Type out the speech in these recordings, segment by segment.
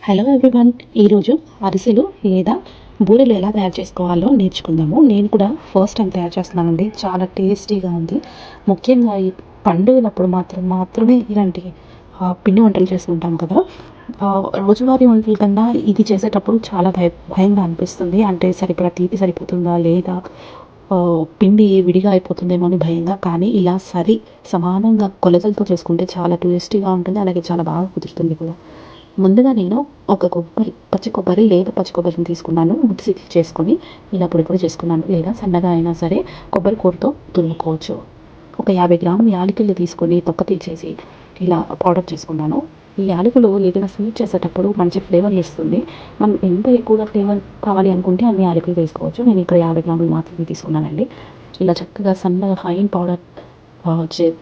Hello everyone, ఈరోజు అరిసెలు లేదా బూరెలు ఎలా తయారు చేసుకోవాలో నేర్చుకుందాము. నేను కూడా ఫస్ట్ టైం తయారు చేస్తున్నానండి. చాలా టేస్టీగా ఉంది. ముఖ్యంగా ఈ పండుగలప్పుడు మాత్రమే ఇలాంటి పిండి వంటలు చేసుకుంటాం కదా. రోజువారీ వంటల కన్నా ఇది చేసేటప్పుడు చాలా భయంగా అనిపిస్తుంది. అంటే సరిపడా తీపి సరిపోతుందా లేదా, పిండి విడిగా అయిపోతుందేమో అని భయంగా. కానీ ఇలా సమానంగా కొలతలతో చేసుకుంటే చాలా టేస్టీగా ఉంటుంది. అలాగే చాలా బాగా కుదురుతుంది కూడా. ముందుగా నేను ఒక పచ్చి కొబ్బరి లేదా పచ్చి కొబ్బరిని తీసుకున్నాను. మిక్సీ చేసుకొని ఇలా పొడి చేసుకున్నాను. లేదా సన్నగా అయినా సరే కొబ్బరి కూరతో తురుముకోవచ్చు. ఒక 50 గ్రాముల యాలకులు తీసుకొని తొక్క తీసేసి ఇలా పౌడర్ చేసుకున్నాను. ఈ యాలకులు ఏదైనా స్వీట్ చేసేటప్పుడు మంచి ఫ్లేవర్ ఇస్తుంది. మనం ఎంత ఎక్కువగా ఫ్లేవర్ కావాలి అనుకుంటే అన్ని యాలకులు వేసుకోవచ్చు. నేను ఇక్కడ 50 గ్రాములు మాత్రమే తీసుకున్నానండి. ఇలా చక్కగా సన్నగా ఫైన్ పౌడర్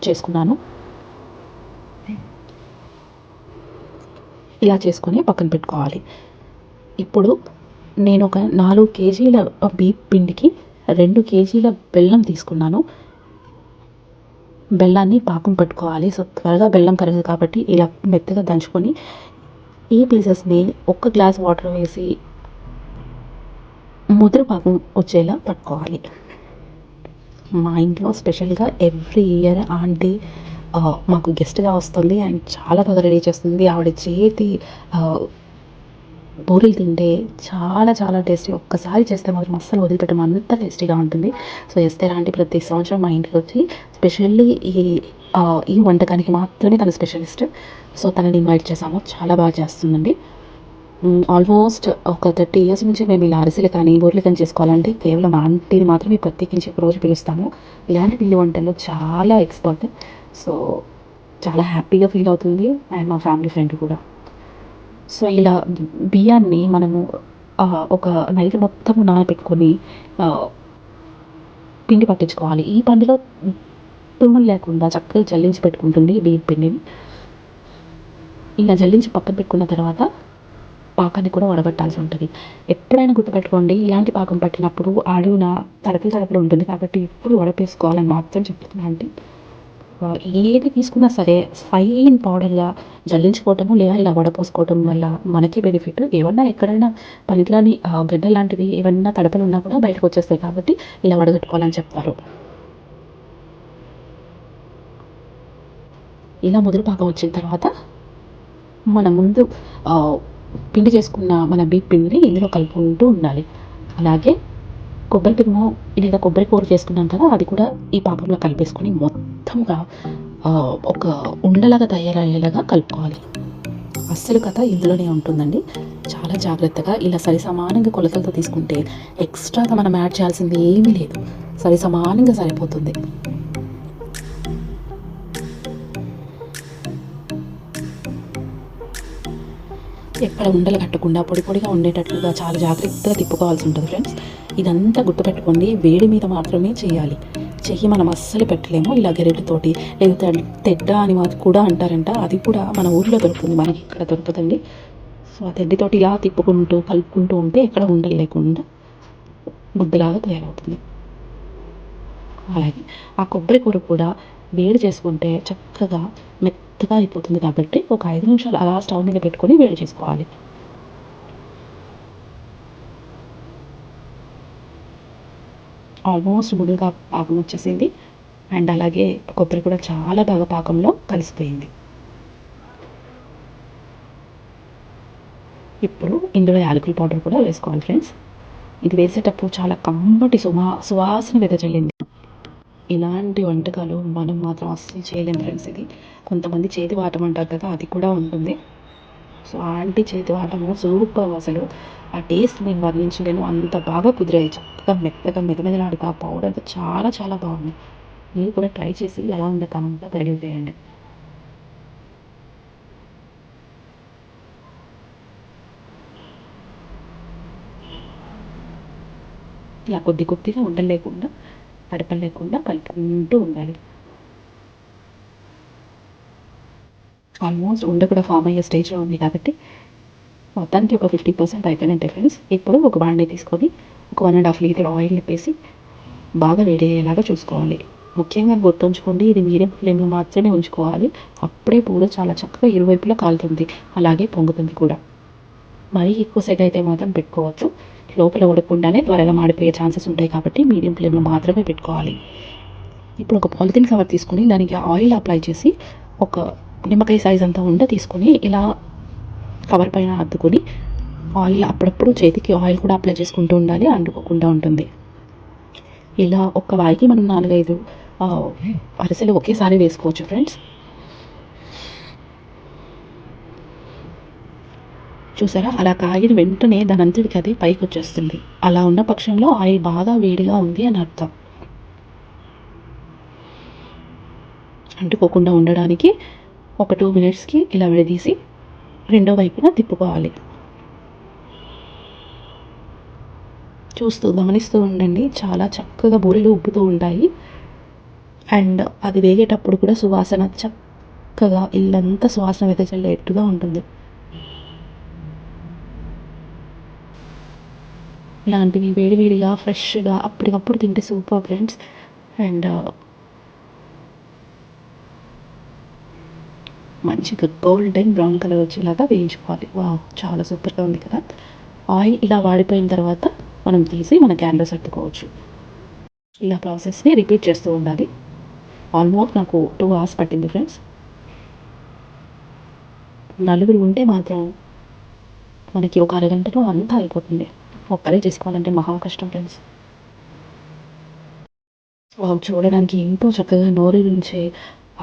చేసుకున్నాను. ఇలా చేసుకొని పక్కన పెట్టుకోవాలి. ఇప్పుడు నేను ఒక 4 కేజీల బియ్యం పిండికి 2 కేజీల బెల్లం తీసుకున్నాను. బెల్లాన్ని పాకం పట్టుకోవాలి. సో త్వరగా బెల్లం కరగదు కాబట్టి ఇలా మెత్తగా దంచుకొని ఈ పీసెస్ని 1 గ్లాస్ వాటర్ వేసి ముద్ర పాకం వచ్చేలా పట్టుకోవాలి. మా ఇంట్లో స్పెషల్గా ఎవ్రీ ఇయర్ ఆంటీ మాకు గెస్ట్గా వస్తుంది అండ్ చాలా బాగా రెడీ చేస్తుంది. ఆవిడ చేతి బూరెలు తింటే చాలా చాలా టేస్టీ. ఒక్కసారి చేస్తే మాత్రం అస్సలు వదిలిపెట్టడం, అంత టేస్టీగా ఉంటుంది. సో ఎస్తేర్ ఆంటీ ప్రతి సంవత్సరం మా ఇంటికి వచ్చి స్పెషల్లీ ఈ వంటకానికి మాత్రమే తన స్పెషలిస్ట్. సో తనని ఇన్వైట్ చేసాము. చాలా బాగా చేస్తుందండి. ఆల్మోస్ట్ ఒక 30 ఇయర్స్ నుంచి మేము ఇలా అరిసెలు కానీ బూరెలు కానీ చేసుకోవాలంటే కేవలం ఆంటీని మాత్రమే ప్రత్యేకించి ఒక రోజు పిలుస్తాము. ఇలాంటి పిండి వంటల్లో చాలా ఎక్స్పర్ట్. సో చాలా హ్యాపీగా ఫీల్ అవుతుంది అండ్ మా ఫ్యామిలీ ఫ్రెండ్ కూడా. సో ఇలా బియ్యాన్ని మనము ఒక నైట్ మొత్తం నానబెట్టుకొని పిండి పట్టించుకోవాలి. ఈ పండులో తుమ్ములు లేకుండా చక్కగా జల్లించి పెట్టుకుంటుంది బియ్యం పిండిని. ఇలా జల్లించి పక్కన పెట్టుకున్న తర్వాత పాకాన్ని కూడా వడగట్టాల్సి ఉంటుంది. ఎప్పుడైనా గుర్తుపెట్టుకోండి, ఇలాంటి పాకం పట్టినప్పుడు అడుగున తడకలు ఉంటుంది కాబట్టి ఎప్పుడు వడపేసుకోవాలని మాత్రం చెప్తున్నాను. అంటే ఏది తీసుకున్నా సరే ఫైన్ పౌడర్గా జల్లించుకోవటము లేదా ఇలా వడపోసుకోవటం వల్ల మనకి బెనిఫిట్. ఏమన్నా ఎక్కడైనా పనికిరాని గడ్డ లాంటివి ఏమన్నా తడపలు ఉన్నా కూడా బయటకు వచ్చేస్తాయి కాబట్టి ఇలా వడగట్టుకోవాలని చెప్తారు. ఇలా ముదురు పాకం వచ్చిన తర్వాత మనం ముందు పిండి చేసుకున్న మన బియ్యం పిండిని ఇందులో కలుపుకుంటూ ఉండాలి. అలాగే కొబ్బరి తురుము లేదా కొబ్బరి కూర చేసుకున్నాం కదా, అది కూడా ఈ పాకంలో కలిపేసుకొని మొత్తంగా ఒక ఉండలాగా తయారయ్యేలాగా కలుపుకోవాలి. అస్సలు కథ ఇందులోనే ఉంటుందండి. చాలా జాగ్రత్తగా ఇలా సమానంగా కొలతలతో తీసుకుంటే ఎక్స్ట్రాగా మనం యాడ్ చేయాల్సింది ఏమీ లేదు. సమానంగా సరిపోతుంది. ఎక్కడ ఉండలు కట్టకుండా పొడిగా ఉండేటట్లుగా చాలా జాగ్రత్తగా తిప్పుకోవాల్సి ఉంటుంది ఫ్రెండ్స్. ఇదంతా గుర్తుపెట్టుకోండి. వేడి మీద మాత్రమే చేయాలి. చెయ్యి మనం అస్సలు పెట్టలేము. ఇలా గెరెటితోటి లేదా తెడ్డ అని కూడా అంటారంట. అది కూడా మన ఊరిలో దొరుకుతుంది, మనకి ఇక్కడ దొరుకుతుందండి. సో ఆ తెడ్డితోటి ఇలా తిప్పుకుంటూ కలుపుకుంటూ ఉంటే ఎక్కడ ఉండలు లేకుండా ముద్దలాగా తయారవుతుంది. అలాగే ఆ కొబ్బరి కూర కూడా వేడి చేసుకుంటే చక్కగా మెత్తగా అయిపోతుంది కాబట్టి ఒక 5 నిమిషాలు అలా స్టవ్ మీద పెట్టుకొని వేడి చేసుకోవాలి. ఆల్మోస్ట్ ముడిగా పాకం వచ్చేసింది అండ్ అలాగే కొబ్బరి కూడా చాలా బాగా పాకంలో కలిసిపోయింది. ఇప్పుడు ఇందులో యాలకుల పౌడర్ కూడా వేసుకోవాలి ఫ్రెండ్స్. ఇది వేసేటప్పుడు చాలా కమ్మటి సువాసన వెదజల్లింది. ఇలాంటి వంటకాలు మనం మాత్రం అస్సలు చేయలేం ఫ్రెండ్స్. ఇది కొంతమంది చేతి వాటం అంటారు కదా, అది కూడా ఉంటుంది. సో ఆంటీ చేతి వాటము సూపర్. అసలు ఆ టేస్ట్ నేను వర్ణించలేను, అంత బాగా కుదిరాయి. చక్కగా మెత్తగా మెదమెదలాడుతా పౌడర్ చాలా చాలా బాగుంది. మీరు కూడా ట్రై చేసి ఎలా ఉందో కామెంట్లో తెలియజేయండి. ఇలా కొద్దిగా ఉండలు లేకుండా తడపలు లేకుండా కలుపుకుంటూ ఉండాలి. ఆల్మోస్ట్ ఉండ కూడా ఫామ్ అయ్యే స్టేజ్లో ఉంది కాబట్టి మొత్తానికి ఒక 50% అయిపోయినట్టే ఫ్రెండ్స్. ఇప్పుడు ఒక బాండీ తీసుకొని ఒక 1.5 లీటర్ ఆయిల్ వేసి బాగా వేడి అయ్యేలాగా చూసుకోవాలి. ముఖ్యంగా గుర్తుంచుకోండి, ఇది మీడియం ఫ్లేమ్లో మాత్రమే ఉంచుకోవాలి. అప్పుడే పూర చాలా చక్కగా ఇరువైపులా కాలుతుంది, అలాగే పొంగుతుంది కూడా. మరీ ఎక్కువ సెట్ అయితే మాత్రం పెట్టుకోవచ్చు. లోపల ఉడకకుండానే త్వరగా మాడిపోయే ఛాన్సెస్ ఉంటాయి కాబట్టి మీడియం ఫ్లేమ్లో మాత్రమే పెట్టుకోవాలి. ఇప్పుడు ఒక పాలిథిన్ కవర్ తీసుకుని దానికి ఆయిల్ అప్లై చేసి ఒక నిమ్మకాయ సైజ్ అంతా ఉండ తీసుకొని ఇలా కవర్ పైన అద్దుకొని ఆయిల్ అప్పుడప్పుడు చేతికి ఆయిల్ కూడా అప్లై చేసుకుంటూ ఉండాలి, అంటుకోకుండా ఉంటుంది. ఇలా ఒక్క వాయికి మనం 4-5 అరిసెలు ఒకేసారి వేసుకోవచ్చు ఫ్రెండ్స్. చూసారా, అలా కాగిన వెంటనే దానంతటికి అది పైకి వచ్చేస్తుంది. అలా ఉన్న పక్షంలో ఆయిల్ బాగా వేడిగా ఉంది అని అర్థం. అంటుకోకుండా ఉండడానికి ఒక 2 మినిట్స్కి ఇలా విడదీసి రెండో వైపున తిప్పుకోవాలి. గమనిస్తూ ఉండండి, చాలా చక్కగా బూరెలు ఉబ్బుతూ ఉంటాయి. అండ్ అది వేగేటప్పుడు కూడా సువాసన చక్కగా ఇల్లంతా సువాసన వెదజల్లేట్టుగా ఉంటుంది. ఇలాంటివి వేడివేడిగా ఫ్రెష్గా అప్పటికప్పుడు తింటే సూపర్ ఫ్రెండ్స్. అండ్ మంచిగా గోల్డెన్ బ్రౌన్ కలర్ వచ్చేలాగా వేయించుకోవాలి. వావ్, చాలా సూపర్గా ఉంది కదా. ఆయిల్ ఇలా వాడిపోయిన తర్వాత మనం తీసి మన క్యాన్లో సర్దుకోవచ్చు. ఇలా ప్రాసెస్ని రిపీట్ చేస్తూ ఉండాలి. ఆల్మోస్ట్ నాకు 2 hours పట్టింది ఫ్రెండ్స్. నలుగురు ఉంటే మాత్రం మనకి ఒక అరగంటలో అంతా అయిపోతుంది. ఒక్కరే చేసుకోవాలంటే మహా కష్టం ఫ్రెండ్స్. చూడడానికి ఎంతో చక్కగా నోరూరించే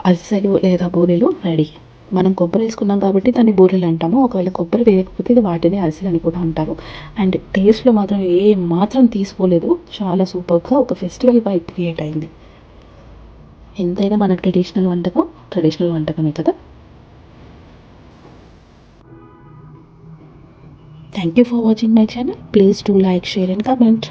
అరిసెలు లేదా బూరెలు రెడీ. మనం కొబ్బరి వేసుకున్నాం కాబట్టి దాన్ని బూరెలు అంటాము. ఒకవేళ కొబ్బరి వేయకపోతే వాటిని అరిసెలు అని కూడా అంటారు. అండ్ టేస్ట్లో మాత్రం ఏ మాత్రం తీసుకోలేదు. చాలా సూపర్గా ఒక ఫెస్టివల్ వైబ్ క్రియేట్ అయింది. ఎంతైనా మన ట్రెడిషనల్ వంటకమే కదా. Thank you for watching my channel. Please do like, share and comment.